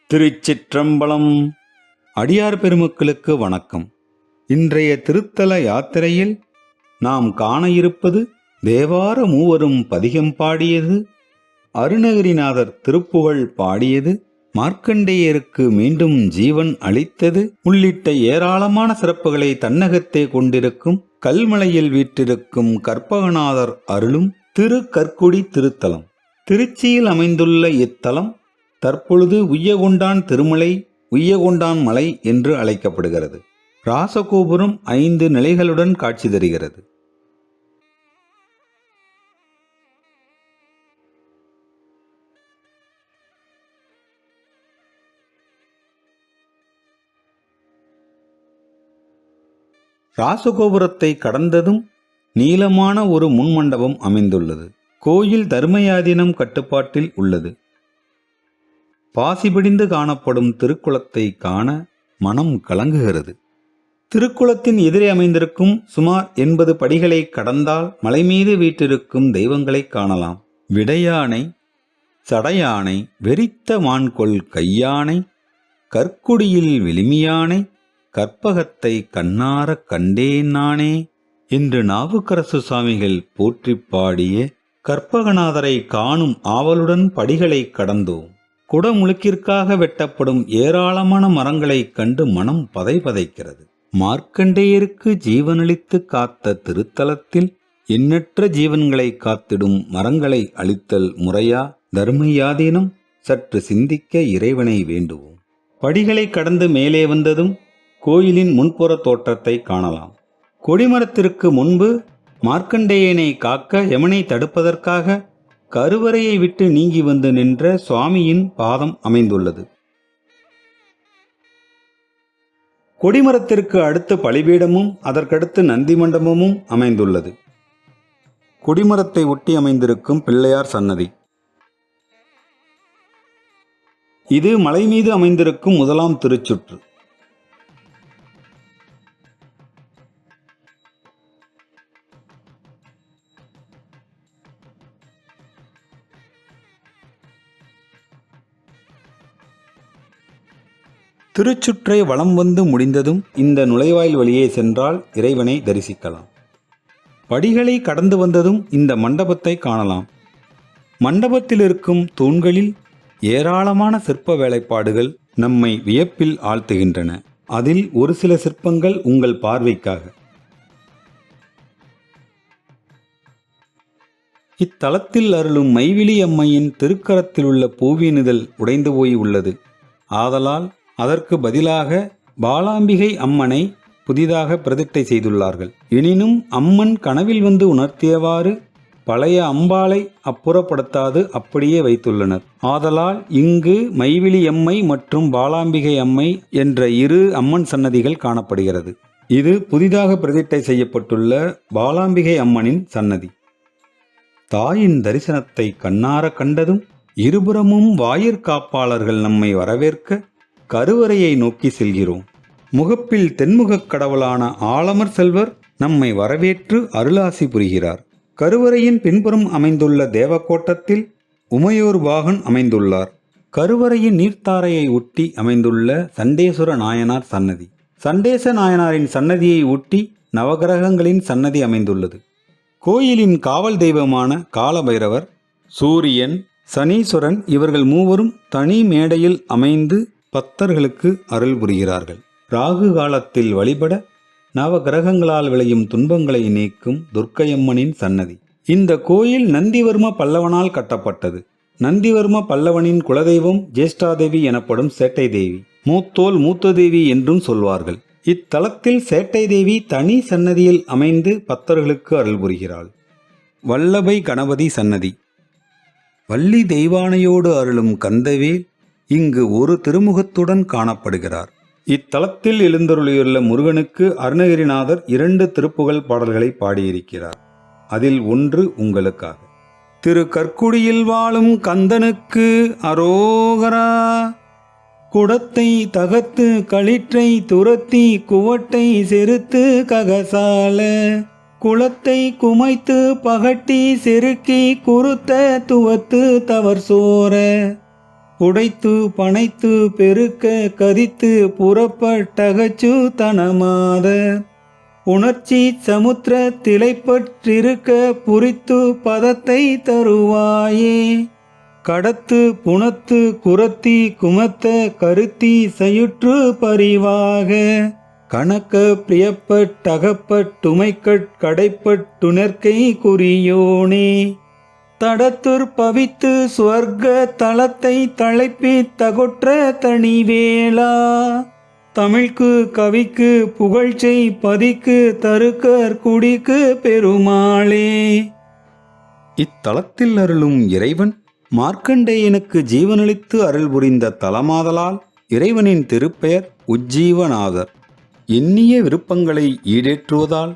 திருச்சிற்றம்பலம். அடியார் பெருமக்களுக்கு வணக்கம். இன்றைய திருத்தல யாத்திரையில் நாம் காண இருப்பது தேவார மூவரும் பதிகம் பாடியது, அருணகிரிநாதர் திருப்புகழ் பாடியது, மார்க்கண்டேயருக்கு மீண்டும் ஜீவன் அளித்தது உள்ளிட்ட ஏராளமான சிறப்புகளை தன்னகத்தே கொண்டிருக்கும் கல்மலையில் வீற்றிருக்கும் கற்பகநாதர் அருளும் திரு கற்குடி திருத்தலம். திருச்சியில் அமைந்துள்ள இத்தலம் தற்பொழுது உய்யகொண்டான் திருமலை, உய்யகொண்டான் மலை என்று அழைக்கப்படுகிறது. ராசகோபுரம் 5 நிலைகளுடன் காட்சி தருகிறது. ராசகோபுரத்தை கடந்ததும் நீளமான ஒரு முன்மண்டபம் அமைந்துள்ளது. கோயில் தர்மயாதீனம் கட்டுப்பாட்டில் உள்ளது. பாசிபிடிந்து காணப்படும் திருக்குளத்தை காண மனம் கலங்குகிறது. திருக்குளத்தின் எதிரே அமைந்திருக்கும் சுமார் 80 படிகளை கடந்தால் மலை மீது வீற்றிருக்கும் தெய்வங்களை காணலாம். விடையானை, சடையானை, வெறித்த மான்கொள் கையானை, கற்குடியில் விளிமியானை, கற்பகத்தை கண்ணார கண்டேன் நானே என்று நாவுக்கரசு சுவாமிகள் போற்றி பாடிய கற்பகநாதரை காணும் ஆவலுடன் படிகளை கடந்தோம். குடமுழுக்கிற்காக வெட்டப்படும் ஏராளமான மரங்களைக் கண்டு மனம் பதைபதைக்கிறது. மார்க்கண்டேயருக்கு ஜீவனளித்து காத்த திருத்தலத்தில் எண்ணற்ற ஜீவன்களை காத்திடும் மரங்களை அழித்தல் முறையா, தர்மயாதீனம்? சற்று சிந்திக்க இறைவனை வேண்டுவோம். படிகளை கடந்து மேலே வந்ததும் கோயிலின் முன்புற தோற்றத்தை காணலாம். கொடிமரத்திற்கு முன்பு மார்க்கண்டேயனை காக்க யமனை தடுப்பதற்காக கருவறையை விட்டு நீங்கி வந்து நின்ற சுவாமியின் பாதம் அமைந்துள்ளது. கொடிமரத்திற்கு அடுத்து பலிபீடமும் அதற்கடுத்து நந்தி மண்டபமும் அமைந்துள்ளது. கொடிமரத்தை ஒட்டி அமைந்திருக்கும் பிள்ளையார் சன்னதி. இது மலை மீது அமைந்திருக்கும் முதலாம் திருச்சுற்று. திருச்சுற்றை வலம் வந்து முடிந்ததும் இந்த நுழைவாயில் வழியே சென்றால் இறைவனை தரிசிக்கலாம். படிகளை கடந்து வந்ததும் இந்த மண்டபத்தை காணலாம். மண்டபத்தில் இருக்கும் தூண்களில் ஏராளமான சிற்ப வேலைப்பாடுகள் நம்மை வியப்பில் ஆழ்த்துகின்றன. அதில் ஒரு சில சிற்பங்கள் உங்கள் பார்வைக்காக. இத்தலத்தில் அருளும் மைவிழி அம்மையின் திருக்கரத்தில் உள்ள பூவினுதல் உடைந்து போய் உள்ளது. ஆதலால் அதற்கு பதிலாக பாலாம்பிகை அம்மனை புதிதாக பிரதிஷ்டை செய்துள்ளார்கள். எனினும் அம்மன் கனவில் வந்து உணர்த்தியவாறு பழைய அம்பாளை அப்புறப்படுத்தாது அப்படியே வைத்துள்ளனர். ஆதலால் இங்கு மைவிழி அம்மை மற்றும் பாலாம்பிகை அம்மை என்ற 2 அம்மன் சன்னதிகள் காணப்படுகிறது. இது புதிதாக பிரதிஷ்டை செய்யப்பட்டுள்ள பாலாம்பிகை அம்மனின் சன்னதி. தாயின் தரிசனத்தை கண்ணார கண்டதும் இருபுறமும் வாயிற்காப்பாளர்கள் நம்மை வரவேற்க கருவறையை நோக்கி செல்கிறோம். முகப்பில் தென்முகக் கடவுளான ஆலமர் செல்வர் நம்மை வரவேற்று அருளாசி புரிகிறார். கருவறையின் பின்புறம் அமைந்துள்ள தேவக்கோட்டத்தில் உமையோர் வாகன் அமைந்துள்ளார். கருவறையின் நீர்த்தாரையை ஒட்டி அமைந்துள்ள சண்டேஸ்வர நாயனார் சன்னதி. சண்டேச நாயனாரின் சன்னதியை ஒட்டி நவகிரகங்களின் சன்னதி அமைந்துள்ளது. கோயிலின் காவல் தெய்வமான காலபைரவர், சூரியன், சனீஸ்வரன் இவர்கள் மூவரும் தனி மேடையில் அமைந்து பக்தர்களுக்கு அருள் புரிகிறார்கள். ராகு காலத்தில் வழிபட நவகிரகங்களால் விளையும் துன்பங்களை நீக்கும் துர்க்கையம்மனின் சன்னதி. இந்த கோயில் நந்திவர்ம பல்லவனால் கட்டப்பட்டது. நந்திவர்ம பல்லவனின் குலதெய்வம் ஜேஷ்டாதேவி எனப்படும் சேட்டை தேவி, மூத்தோல் மூத்த தேவி என்றும் சொல்வார்கள். இத்தலத்தில் சேட்டை தேவி தனி சன்னதியில் அமைந்து பக்தர்களுக்கு அருள் புரிகிறாள். வல்லபை கணபதி சன்னதி. வள்ளி தெய்வானையோடு அருளும் கந்தவேல் இங்கு ஒரு திருமுகத்துடன் காணப்படுகிறார். இத்தலத்தில் எழுந்தருளியுள்ள முருகனுக்கு அருணகிரிநாதர் 2 திருப்புகழ் பாடல்களை பாடியிருக்கிறார். அதில் ஒன்று உங்களுக்காக. திரு கற்குடியில் வாழும் கந்தனுக்கு அரோகரா. குடத்தை தகத்து களிற்றை துரத்தி குவட்டை செருத்து ககசால, குளத்தை குமைத்து பகட்டி செருக்கி குருத்த துவத்து தவர் சோர, உடைத்து பனைத்து பெருக்க கதித்து புறப்பட்டகச்சு தனமாத உணர்ச்சி சமுத்திர திளைப்பற்றிருக்க புரித்து பதத்தை தருவாயே. கடத்து புணத்து குரத்தி குமத்த கருத்தி சயுற்று பரிவாக கணக்க பிரியப்பட்டகப்பட்டுமைக்கட் கடைப்பட்டுணர்க்கை குறியோனே. தடத்துர் பவித்து சுவர்க்க தளத்தை தழைப்பி தகொற்ற தனிவேளா தமிழ்க்கு கவிக்கு புகழ்ச்சை பதிக்கு தருக்கர் குடிக்கு பெருமாளே. இத்தலத்தில் அருளும் இறைவன் மார்க்கண்டேயனுக்கு ஜீவனளித்து அருள் புரிந்த தலமாதலால் இறைவனின் திருப்பெயர் உஜ்ஜீவநாதர். எண்ணிய விருப்பங்களை ஈடேற்றுவதால்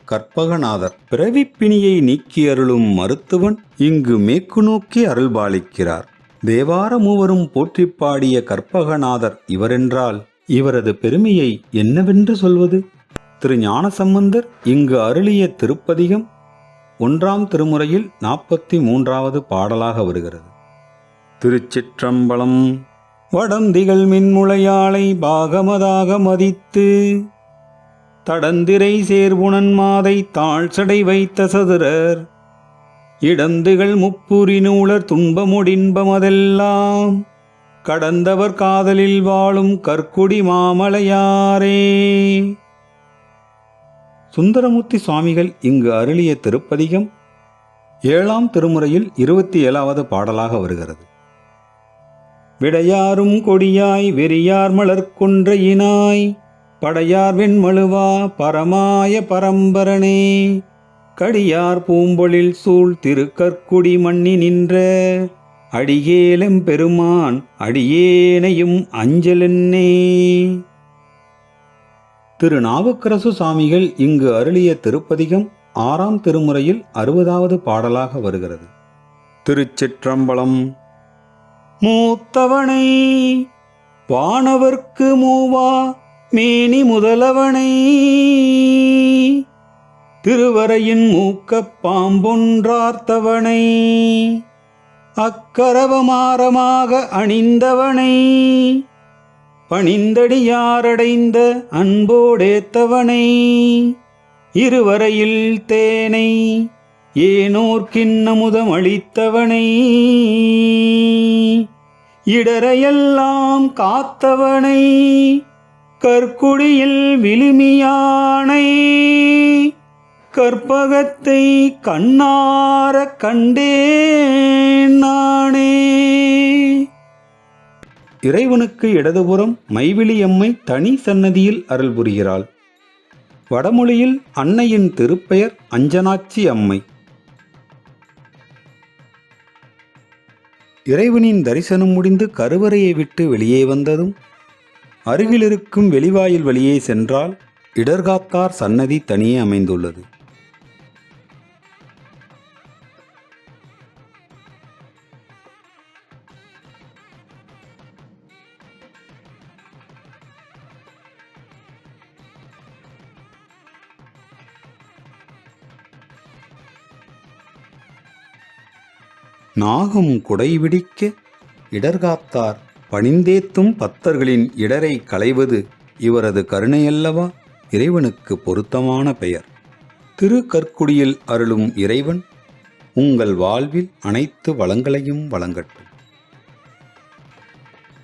கற்பகநாதர். பிறவிப்பிணியை நீக்கி அருளும் மருத்துவன் இங்கு மேற்கு நோக்கி அருள்பாலிக்கிறார். தேவார மூவரும் போற்றி பாடிய கற்பகநாதர் இவரென்றால் இவரது பெருமையை என்னவென்று சொல்வது? திரு ஞானசம்பந்தர் இங்கு அருளிய திருப்பதிகம் 1ஆம் திருமுறையில் 43வது பாடலாக வருகிறது. திருச்சிற்றம்பலம். வடந்திகள் மின்முளையாளை பாகமதாக மதித்து தடந்திரை சேர்வுணன் மாதை தாழ்சடை வைத்த சதுரர் இடந்துகள் முப்புரி நூலர் துன்பமுடின்பமதெல்லாம் கடந்தவர் காதலில் வாழும் கற்குடி மாமலையாரே. சுந்தரமூர்த்தி சுவாமிகள் இங்கு அருளிய திருப்பதிகம் 7ஆம் திருமுறையில் 27வது பாடலாக வருகிறது. விடையாரும் கொடியாய் வெறியார் மலர்கொன்றையினாய் படையார் வெண்மழுவா பரமாய பரம்பரனே கடியார் பூம்பொழில் சூழ் திருக்கற்குடி மண்ணி நின்ற அடியேலம் பெருமான் அடியேனையும் அஞ்சலென்னே. திருநாவுக்கரசு சுவாமிகள் இங்கு அருளிய திருப்பதிகம் 6ஆம் திருமுறையில் 60வது பாடலாக வருகிறது. திருச்சிற்றம்பலம். மூத்தவனை வானவர்க்கு மூவா மேனி முதலவனை திருவரையின் மூக்கப் பாம்பொன்றார்த்தவனை அக்கரவமாரமாக அணிந்தவனை பணிந்தடியாரடைந்த அன்போடேத்தவனை இருவரையில் தேனை ஏனோர்க்கின்னமுதம் அளித்தவனை இடரையெல்லாம் காத்தவனை கற்குடியில் விழுமியானை கற்பகத்தை கண்ணார கண்டேன் நானே. இறைவனுக்கு இடதுபுறம் மைவிழியம்மை தனி சன்னதியில் அருள் புரிகிறாள். வடமொழியில் அன்னையின் திருப்பெயர் அஞ்சனாட்சி அம்மை. இறைவனின் தரிசனம் முடிந்து கருவறையை விட்டு வெளியே வந்ததும் அருகிலிருக்கும் வெளிவாயில் வழியே சென்றால் இடர்காத்தார் சன்னதி தனியே அமைந்துள்ளது. நாகம் குடைபிடிக்க இடர்காத்தார் பணிந்தேத்தும் பக்தர்களின் இடரை களைவது இவரது கருணையல்லவா? இறைவனுக்கு பொருத்தமான பெயர். திருக்கற்குடியில் அருளும் இறைவன் உங்கள் வாழ்வில் அனைத்து வளங்களையும் வழங்கட்டும்.